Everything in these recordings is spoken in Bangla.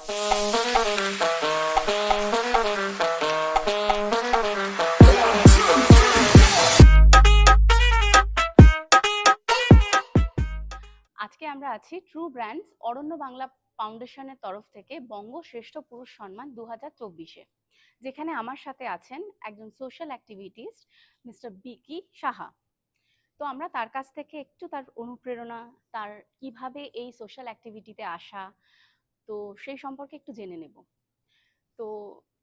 আজকে আমরা আছি ট্রু ব্র্যান্ডস অরণ্য বাংলা ফাউন্ডেশনের তরফ থেকে বঙ্গ শ্রেষ্ঠ পুরুষ সম্মান 2024-এ, যেখানে আমার সাথে আছেন একজন সোশ্যাল অ্যাক্টিভিটিস্ট মিস্টার বিকি সাহা। তো আমরা তার কাছ থেকে একটু তার অনুপ্রেরণা, তার কিভাবে এই সোশ্যাল অ্যাক্টিভিটিতে আসা, তো সেই সম্পর্কে একটু জেনে নেব। তো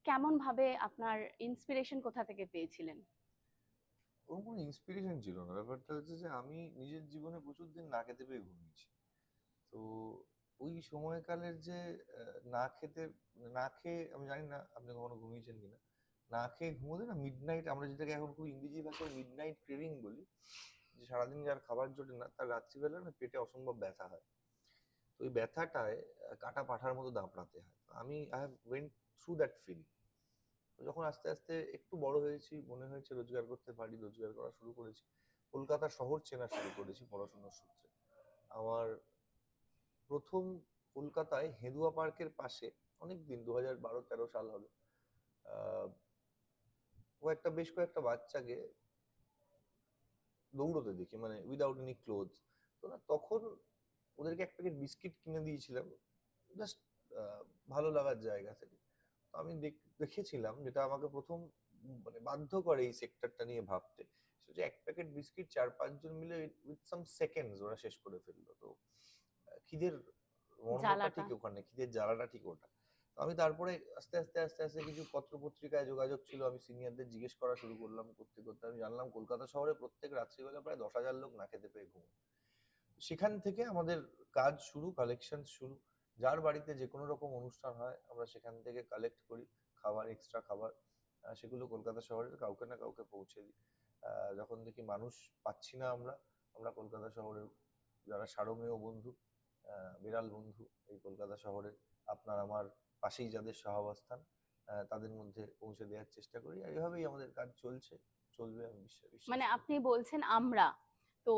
কেমন ভাবে আপনার ইন্সপিরেশন কোথা থেকে পেয়েছিলেন? ওরকম কোনো ইন্সপিরেশন ছিল না। ব্যাপারটা হচ্ছে যে আমি নিজের জীবনে প্রচুর দিন না খেতে পেয়ে ঘুমিয়েছি। তো ওই সময়কালের যে না খেতে না খেয়ে, আমি জানি না আপনি কখনো ঘুমিয়েছেন কিনা, না খেয়ে ঘুমোতে না মিডনাইট, আমরা যেটাকে এখন খুব ইংরেজি ভাষায় মিডনাইট ক্রেভিং বলি, যে সারাদিন যার খাবার জোটে না তার রাত্রিবেলা না পেটে অসম্ভব ব্যথা হয়। তো ওই ব্যথাটায় কাটা পাঠার মতো দাপড়াতে হয়। I have went through that feel. যখন আস্তে আস্তে একটু বড় হয়েছি, মনে হয়েছে রোজগার করতে পারি, রোজগার করা শুরু করেছি, কলকাতা শহর চেনা শুরু করেছি পড়াশোনার সূত্রে। আমার প্রথম কলকাতায় হেদুয়া পার্কের পাশে, অনেক দিন 2012-13 সাল হবে, আহ, বেশ কয়েকটা বাচ্চাকে দৌড়তে দেখি, মানে উইদাউট এনি ক্লোথ। তো না, তখন ওদেরকে এক প্যাকেট বিস্কিট কিনে দিয়েছিলাম, জাস্ট ভালো লাগার জায়গা থেকে। তো আমি দেখেছিলাম, যেটা আমাকে প্রথম মানে বাধ্য করে এই সেক্টরটা নিয়ে ভাবতে, সেটা যে এক প্যাকেট বিস্কিট 4-5 জন মিলে উইথ সাম সেকেন্ডস ওরা শেষ করে ফেললো। তো খিদের মর্মটা জ্বালাটা। ঠিক ওখানে, খিদের জ্বালাটা ঠিক ওটা। তো আমি তারপরে আস্তে আস্তে আস্তে আস্তে কিছু পত্র পত্রিকায় যোগাযোগ ছিল, আমি সিনিয়রদের জিজ্ঞেস করা শুরু করলাম। করতে করতে আমি জানলাম কলকাতা শহরে প্রত্যেক রাত্রিবেলা প্রায় 10,000 লোক না খেতে পেয়ে ঘুম। সেখান থেকে আমাদের কাজ শুরু, কালেকশন শুরু। যার বাড়িতে যে কোনো রকম অনুষ্ঠান হয় আমরা সেখান থেকে কালেক্ট করি খাবার, এক্সট্রা খাবার। সেগুলো কলকাতা শহরের কাউকে না কাউকে পৌঁছে দিই। যখন দেখি মানুষ পাচ্ছি না আমরা, আমরা কলকাতা শহরের যারা সারমেয় বন্ধু, বিড়াল বন্ধু এই কলকাতা শহরে আপনার আমার পাশেই যাদের সহাবস্থান, তাদের মধ্যে পৌঁছে দেওয়ার চেষ্টা করি। আর এভাবেই আমাদের কাজ চলছে, চলবে আমি বিশ্বাস মানে করি। আপনি বলছেন আমরা, তো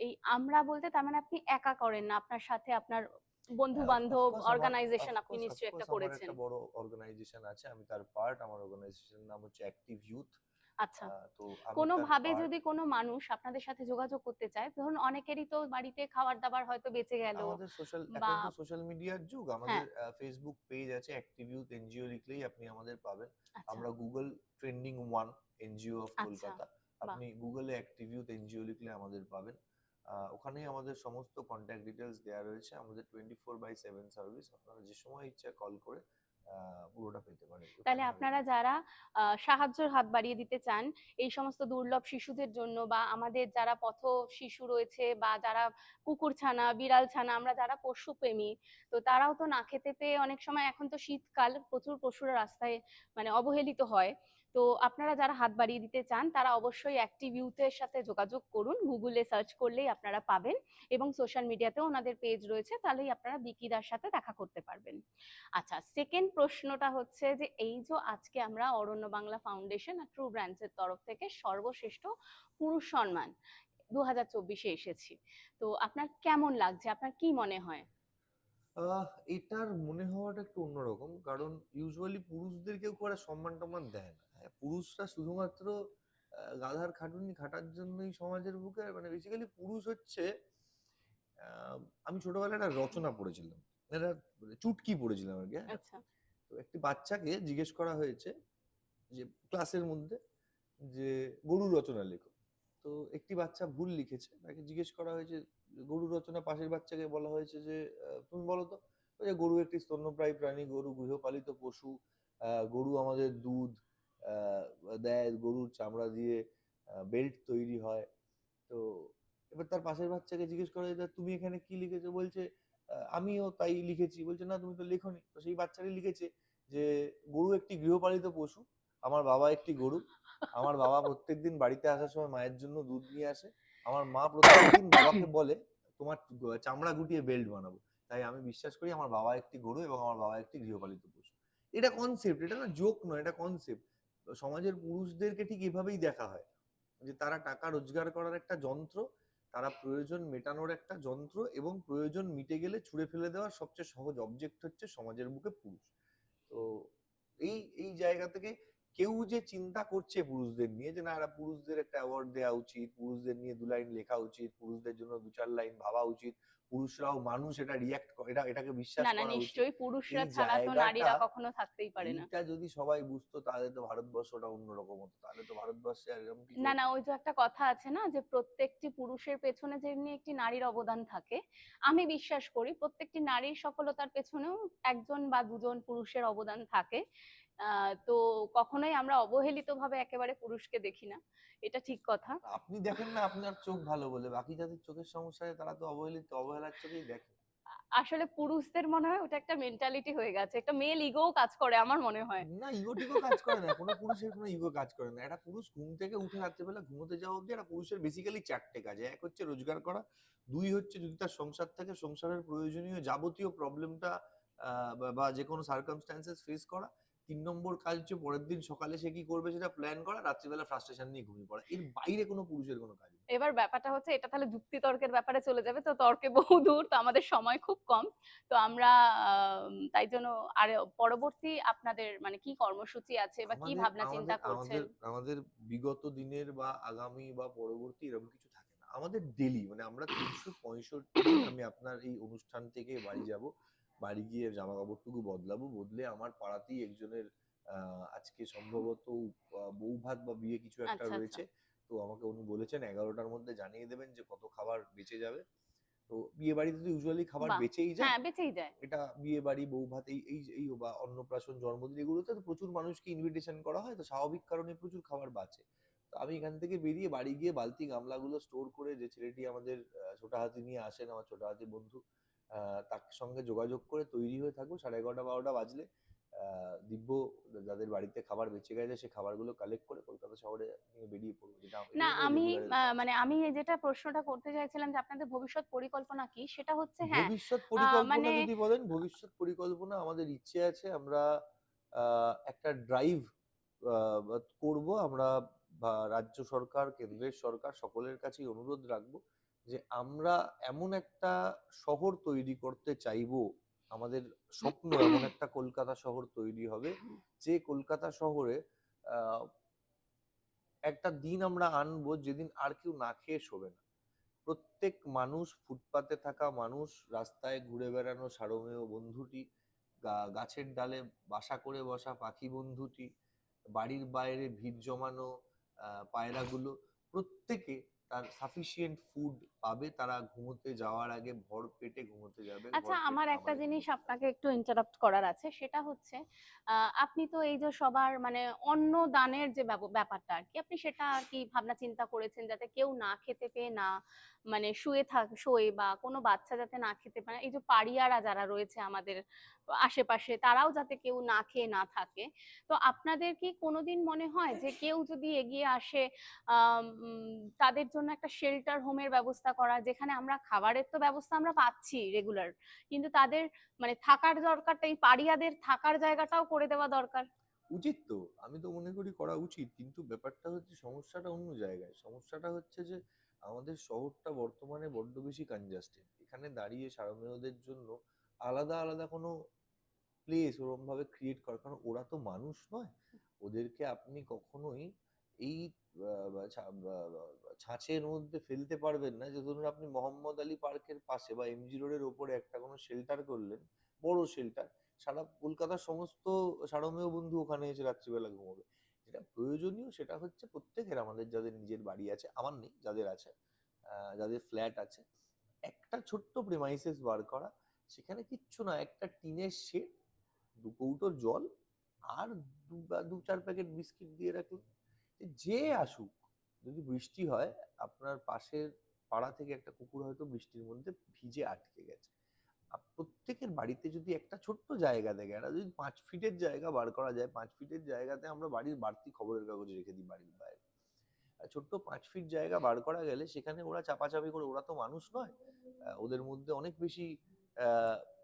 এই আমরা বলতে তার মানে আপনি একা করেন না, আপনার সাথে আপনার বন্ধু বান্ধব অফকোর্স আমার অর্গানাইজেশন আপনি অফকোর্স নিশ্চয়ই একটা অফকোর্স আমার করেছেন। একটা বড় অর্গানাইজেশন আছে, আমি তার পার্ট। আমার অর্গানাইজেশনের নাম হচ্ছে অ্যাক্টিভ ইউথ। আচ্ছা, তো আমি কোনো তার ভাবে পার্ট। যদি কোনো মানুষ আপনাদের সাথে যোগাযোগ করতে চায়, ধরুন অনেকেরই তো বাড়িতে খাবার দাবার হয়তো বেঁচে গেল, আমাদের সোশ্যাল, বা এখন তো সোশ্যাল মিডিয়ার যুগ, আমাদের হ্যাঁ। ফেসবুক পেজ আছে অ্যাক্টিভ ইউথ এনজিও, লিখলেই আপনি আমাদের পাবেন। আচ্ছা। আমরা Google trending one NGO of আচ্ছা। কলকাতা। বাহ। আপনি গুগলে অ্যাক্টিভ ইউথ এনজিও লিখলে আমাদের পাবেন। ওখানেই আমাদের সমস্ত কন্ট্যাক্ট ডিটেলস দেওয়া রয়েছে। আমাদের 24/7 সার্ভিস, আপনারা যে সময় ইচ্ছা কল করে পুরোটা পেতে পারেন। তাহলে আমরা আপনারা রেডি। যারা সাহায্যের হাত বাড়িয়ে দিতে চান এই সমস্ত দুর্লভ শিশুদের জন্য, বা আমাদের যারা পথ শিশু রয়েছে, বা যারা কুকুর ছানা বিড়াল ছানা, আমরা যারা পশু প্রেমী, তো তারাও তো না খেতে পেয়ে অনেক সময়, এখন তো শীতকাল, প্রচুর পশুরা রাস্তায় মানে অবহেলিত হয়। তো আপনারা যারা হাত বাড়িয়ে দিতে চান তারা অবশ্যই অ্যাক্টিভ ইউথের সাথে যোগাযোগ করুন, গুগলে সার্চ করলেই আপনারা পাবেন, এবং সোশ্যাল মিডিয়াতেও ওনাদের পেজ রয়েছে, তাহলেই আপনারা বিকিদার সাথে দেখা করতে পারবেন। আচ্ছা, সেকেন্ড প্রশ্নটা হচ্ছে যে এই যে আজকে আমরা অরণ্য বাংলা ফাউন্ডেশন আর ট্রু ব্র্যান্ডস এর তরফ থেকে সর্বশ্রেষ্ঠ পুরুষ সম্মান 2024-এ এসেছি, তো আপনার কেমন লাগছে, আপনার কি মনে হয়? এটার মনে হওয়াটা একটু অন্যরকম, কারণ ইউজুয়ালি পুরুষদের কেউ করে সম্মান টম্মান দেয় না। হ্যাঁ, পুরুষরা শুধুমাত্র গাধার খাটুনি খাটার জন্যই সমাজের বুকে, মানে বেসিক্যালি পুরুষ হচ্ছে, আহ, আমি ছোটবেলায় একটা রচনা পড়েছিলাম, একটা চুটকি পড়েছিলাম আর কি। হ্যাঁ, আচ্ছা। তো একটি বাচ্চাকে জিজ্ঞেস করা হয়েছে যে ক্লাসের মধ্যে, যে গরুর রচনা লেখো। তো একটি বাচ্চা ভুল লিখেছে, তাকে জিজ্ঞেস করা হয়েছে গরুর রচনা, পাশের বাচ্চাকে বলা হয়েছে যে তুমি বলো তো। ওই যে গরু একটি স্তন্যপ্রায়ী প্রাণী, গরু গৃহপালিত পশু, গরু আমাদের দুধ আহ, দেয়, গরুর চামড়া দিয়ে বেল্ট তৈরি হয়। তো এবার তার পাশের বাচ্চাকে জিজ্ঞেস করা হয়েছে তুমি এখানে কি লিখেছো, বলছে আমিও তাই লিখেছি। বলছে না, তুমি তো লেখোনি। তো সেই বাচ্চাটি লিখেছে যে গরু একটি গৃহপালিত পশু, আমার বাবা একটি গরু, আমার বাবা প্রত্যেকদিন বাড়িতে আসার সময় মায়ের জন্য দুধ নিয়ে আসে, আমার মা প্রত্যেকদিন বাবাকে বলে তোমার চামড়া গুটিয়ে বেল্ট বানাবো। তাই আমি বিশ্বাস করি আমার বাবা একটি গরু এবং আমার বাবা একটি গৃহপালিত পশু। এটা কনসেপ্ট, এটা না জোক নয়, এটা কনসেপ্ট। সমাজের পুরুষদেরকে ঠিক এভাবেই দেখা হয়, যে তারা টাকা রোজগার করার একটা যন্ত্র, তারা প্রয়োজন মেটানোর একটা যন্ত্র, এবং প্রয়োজন মিটে গেলে ছুঁড়ে ফেলে দেওয়ার সবচেয়ে সহজ অবজেক্ট হচ্ছে সমাজের বুকে পুরুষ। তো এই এই জায়গা থেকে কেউ যে চিন্তা করছে পুরুষদের নিয়ে, যে না এরা পুরুষদের একটা অ্যাওয়ার্ড দেওয়া উচিত, পুরুষদের নিয়ে 2 লাইন লেখা উচিত, পুরুষদের জন্য 2-4 লাইন ভাবা উচিত, পুরুষরাও মানুষ, এটা রিয়াক্ট এটাকে বিশ্বাস না না, করা উচিত, নিশ্চয়ই পুরুষরা এই ছাড়া তো জায়গাটা, নারীরা কখনো থাকতেই পারে না। এইটা যদি সবাই বুঝতো তাহলে তো ভারতবর্ষটা অন্যরকম হতো। তাহলে তো ভারতবর্ষে আর এরকম কিছু না হতো না, না। ওই যে একটা কথা আছে না, যে প্রত্যেকটি পুরুষের পেছনে যেমনি একটি নারীর অবদান থাকে, আমি বিশ্বাস করি প্রত্যেকটি নারীর সফলতার পেছনেও একজন বা দুজন পুরুষের অবদান থাকে। তো কখনোই আমরা অবহেলিত ভাবে একেবারে পুরুষকে দেখি না, এটা ঠিক কথা। আপনি দেখেন না আপনার চোখ ভালো বলে, বাকি যাদের চোখের সমস্যা হয় তারা তো অবহেলার চোখেই দেখে। আসলে পুরুষদের মনে হয় ওটা একটা মেন্টালিটি হয়ে গেছে, একটা মেল ইগোও কাজ করে আমার মনে হয়। না, ইগো টিগো কাজ করে না, কোনো পুরুষের কোনো ইগো কাজ করে না। একটা পুরুষ ঘুম থেকে উঠে রাত্রেবেলা ঘুমোতে যাওয়া অব্দি একটা পুরুষের বেসিক্যালি 4টে কাজ। এক হচ্ছে রোজগার করা, 2 হচ্ছে যদি তার সংসার থাকে সংসারের প্রয়োজনীয় যাবতীয় প্রবলেমটা বা যে কোনো সার্কামস্ট্যান্সেস ফেস করা। 3 নম্বর কাজ হচ্ছে পরের দিন সকালে সে কি করবে সেটা প্ল্যান করা, রাত্রিবেলা ফ্রাস্ট্রেশন নিয়ে ঘুমিয়ে পড়া। এর বাইরে কোনো পুরুষের কোনো কাজ নেই। এবার ব্যাপারটা হচ্ছে এটা তাহলে যুক্তি তর্কের ব্যাপারে চলে যাবে, তো তর্কে বহুদূর, তো আমাদের সময় খুব কম। তো আমরা তাই জন্য আর পরবর্তী আপনাদের মানে কি কর্মসূচি আছে বা কি আমাদের ভাবনা চিন্তা আমাদের করছেন? আমাদের আমাদের বিগত দিনের বা আগামী বা পরবর্তী এরকম কিছু থাকে না। আমাদের ডেইলি মানে আমরা ৩৬৫ দিন আমি আপনার এই অনুষ্ঠান থেকে বাড়ি যাব। বাড়ি গিয়ে জামা কাপড়টুকু বদলাবো। বদলে আমার পাড়াতেই একজনের আজকে সম্ভবত বউ ভাত বা বিয়ে কিছু একটা আচ্ছা আচ্ছা। রয়েছে। তো আমাকে উনি বলেছেন ১১টার মধ্যে জানিয়ে দেবেন যে কত খাবার বেঁচে যাবে। তো বিয়ে বাড়িতে তো ইউজুয়ালি খাবার বাহ। বেঁচেই যায়। হ্যাঁ, বেঁচেই যায়। এটা বিয়ে বাড়ি, বউ ভাত, এই বা অন্নপ্রাশন, জন্মদিন এগুলোতে তো প্রচুর মানুষকে ইনভিটেশন করা হয়, তো স্বাভাবিক কারণে প্রচুর খাবার বাঁচে। তো আমি এখান থেকে বেরিয়ে বাড়ি গিয়ে বালতি গামলাগুলো স্টোর করে, যে ছেলেটি আমাদের ছোটা হাতি নিয়ে আসেন, আমার ছোটা হাতি বন্ধু, তার সঙ্গে যোগাযোগ করে তৈরি হয়ে থাকবো। 11:30-12টা বাজলে দিব্য যাদের বাড়িতে খাবার বেঁচে গেছে সে খাবারগুলো কালেক্ট করে কলকাতা শহরে নিয়ে বেরিয়ে পড়বো, যেটা না, এটাই আমাদের আমি রেগুলারের কাজ। মানে আমি যেটা প্রশ্নটা করতে চাইছিলাম যে আপনাদের ভবিষ্যৎ পরিকল্পনা কি, সেটা হচ্ছে হ্যাঁ, ভবিষ্যৎ পরিকল্পনা মানে যদি বলেন, ভবিষ্যৎ পরিকল্পনা আমাদের ইচ্ছে আছে আমরা একটা ড্রাইভ করব আমরা, বা রাজ্য সরকার, কেন্দ্রের সরকার সকলের কাছেই অনুরোধ রাখবো যে আমরা এমন একটা শহর তৈরি করতে চাইবো, আমাদের স্বপ্ন এমন একটা কলকাতা শহর তৈরি হবে, যে কলকাতা শহরে আহ, একটা দিন আমরা আনবো যেদিন আর কেউ না খেয়ে শোবে না। প্রত্যেক মানুষ, ফুটপাতে থাকা মানুষ, রাস্তায় ঘুরে বেড়ানো সারমেয় বন্ধুটি, গাছের ডালে বাসা করে বসা পাখি বন্ধুটি, বাড়ির বাইরে ভিড় জমানো পায়রাগুলো, প্রত্যেকে তার সাফিসিয়েন্ট ফুড পাবে। তারা ঘুমোতে যাওয়ার আগে ভর পেটে ঘুমোতে যাবে, আচ্ছা, ভর পেট আমার একটা খাবারে জিনিস ঘুমোতে যাবে। আপনাকে একটু ইন্টারাপ্ট করার আছে, সেটা হচ্ছে আপনি তো এই যে সবার মানে অন্ন দানের যে ব্যাপারটা আর কি, আপনি সেটা আর কি ভাবনা চিন্তা করেছেন যাতে কেউ না খেতে পেয়ে না মানে শোয়ে, বা কোনো বাচ্চা যাতে না খেতে পারে, এই যে পাড়িয়ারা যারা রয়েছে আমাদের আশেপাশে তারাও যাতে কেউ না খেয়ে না থাকে। তো আপনাদের কি কোনোদিন মনে হয় যে কেউ যদি এগিয়ে আসে তাদের জন্য একটা শেল্টার হোমের ব্যবস্থা করা, যেখানে আমরা খাবারের তো ব্যবস্থা আমরা পাচ্ছি রেগুলার, কিন্তু তাদের মানে থাকার দরকারটা, এই পাড়িয়াদের থাকার জায়গাটাও করে দেওয়া দরকার। উচিত তো, আমি তো মনে করি করা উচিত, কিন্তু ব্যাপারটা হচ্ছে সমস্যাটা অন্য জায়গায়। সমস্যাটা হচ্ছে যে আমাদের শহরটা বর্তমানে বড্ড বেশি কনজাস্টেড। এখানে দাঁড়িয়ে সারমেয়দের জন্য আলাদা আলাদা কোনো প্লেস ওরম ভাবে ক্রিয়েট করা, কারণ ওরা তো মানুষ নয়। ওদেরকে আপনি কখনোই এই ছাঁচের মধ্যে ফেলতে পারবেন না। যে ধরুন আপনি মোহাম্মদ আলী পার্কের পাশে বা এমজি রোডের ওপরে একটা কোনো শেল্টার করলেন, বড় শেল্টার, সারা কলকাতার সমস্ত সারমেয় বন্ধু ওখানে এসে রাত্রিবেলা ঘুমোবে। যেটা প্রয়োজনীয় সেটা হচ্ছে প্রত্যেকের, আমাদের যাদের নিজের বাড়ি আছে, আমার নেই, যাদের আছে, যাদের ফ্ল্যাট আছে, একটা ছোট্ট প্রেমাইসেস বার করা, সেখানে কিচ্ছু না, একটা টিনের শেড, 2 কৌটো জল, আর 2-4 প্যাকেট বিস্কিট দিয়ে রাখলেন। যে আসুক, যদি বৃষ্টি হয়, আপনার পাশের পাড়া থেকে একটা কুকুর হয়তো বৃষ্টির মধ্যে ভিজে আটকে গেছে, প্রত্যেকের বাড়িতে যদি একটা ছোট্ট জায়গা থাকে, একটা যদি 5 ফিটের জায়গা বার করা যায়, 5 ফিটের জায়গাতে আমরা বাড়ির বাড়তি খবরের কাগজ রেখে দিই বাড়ির বাইরে। ছোট্ট 5 ফিট জায়গা বার করা গেলে সেখানে ওরা চাপাচাপি করে, ওরা তো মানুষ নয়, ওদের মধ্যে অনেক বেশি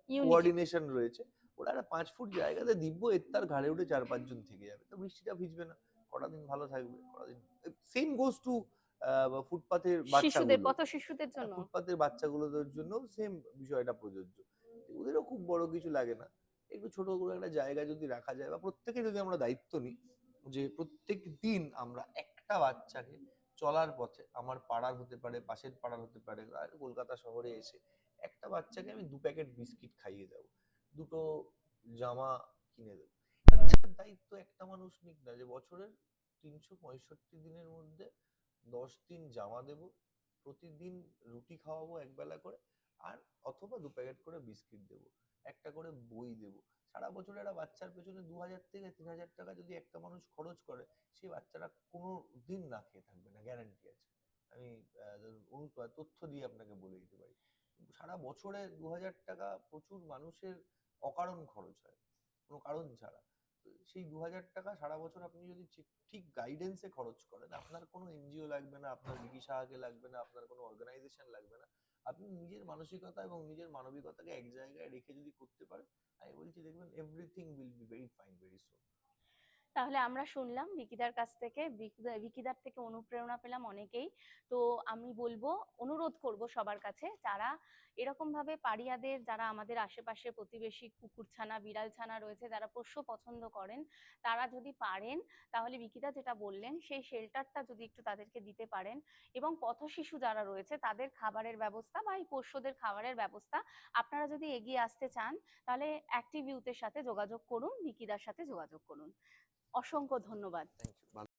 ইউনিটি। কোঅর্ডিনেশন রয়েছে। ওরা একটা 5 ফুট জায়গাতে দিব্য তার ঘাড়ে উঠে 4-5 জন থেকে যাবে, তো বৃষ্টিটা ভিজবে না, কটা দিন ভালো থাকবে, কটা দিন। সেম গোজ টু বা ফুটপাতের শিশুদের, বাচ্চাগুলো, পথ শিশুদের জন্য? ফুটপাতের বাচ্চাগুলোদের জন্য সেম বিষয়টা প্রযোজ্য। ওদেরও খুব বড় কিছু লাগে না। একটু ছোট করে একটা জায়গা যদি রাখা যায় বা প্রত্যেকে যদি আমরা দায়িত্ব নিই যে প্রত্যেক দিন আমরা একটা বাচ্চাকে চলার পথে, আমার পাড়ার হতে পারে, পাশের পাড়ার হতে পারে, আর কলকাতা শহরে এসে একটা বাচ্চাকে আমি ২ প্যাকেট বিস্কিট খাইয়ে দেবো। ২ টো জামা কিনে দেবো। বাচ্চার দায়িত্ব একটা মানুষ নিক না, যে বছরের ৩৬৫ দিনের মধ্যে ১০ দিন জামা দেবো, প্রতিদিন রুটি খাওয়াবো একবেলা করে, আর অথবা ২ প্যাকেট করে বিস্কিট দেবো, একটা করে বই দেবো। সারা বছর একটা বাচ্চার পেছনে ২,০০০ থেকে ৩,০০০ টাকা যদি একটা মানুষ খরচ করে, সেই বাচ্চাটা কোনো দিন না খেয়ে থাকবে না, গ্যারান্টি আছে। আমি তথ্য দিয়ে আপনাকে বলে দিতে পারি। সারা বছরে ২,০০০ টাকা প্রচুর মানুষের অকারণ খরচ হয়, কোনো কারণ ছাড়া। তো সেই ২,০০০ টাকা সারা বছর আপনি যদি ঠিক গাইডেন্সে খরচ করেন, আপনার কোনো এনজিও লাগবে না, আপনার বিকি সাহাকে লাগবে না, আপনার কোনো অর্গানাইজেশন লাগবে না। আপনি নিজের মানসিকতা এবং নিজের মানবিকতাকে এক জায়গায় রেখে যদি করতে পারেন, আমি বলছি দেখবেন everything will be very fine very soon. তাহলে আমরা শুনলাম বিকিদার কাছ থেকে, বিকিদার থেকে অনুপ্রেরণা পেলাম অনেকেই। তো আমি বলবো, অনুরোধ করব সবার কাছে, যারা এরকম ভাবে পাড়িয়াদের, যারা আমাদের আশেপাশে প্রতিবেশী কুকুরছানা বিড়ালছানা রয়েছে, যারা পোষ্য পছন্দ করেন, তারা যদি পারেন তাহলে বিকিদা যেটা বললেন সেই শেল্টারটা যদি একটু তাদেরকে দিতে পারেন, এবং পথশিশু যারা রয়েছে তাদের খাবারের ব্যবস্থা বা এই পোষ্যদের খাবারের ব্যবস্থা আপনারা যদি এগিয়ে আসতে চান, তাহলে অ্যাক্টিভ ইউথের সাথে যোগাযোগ করুন, বিকিদার সাথে যোগাযোগ করুন। অসংখ্য ধন্যবাদ। Thank you.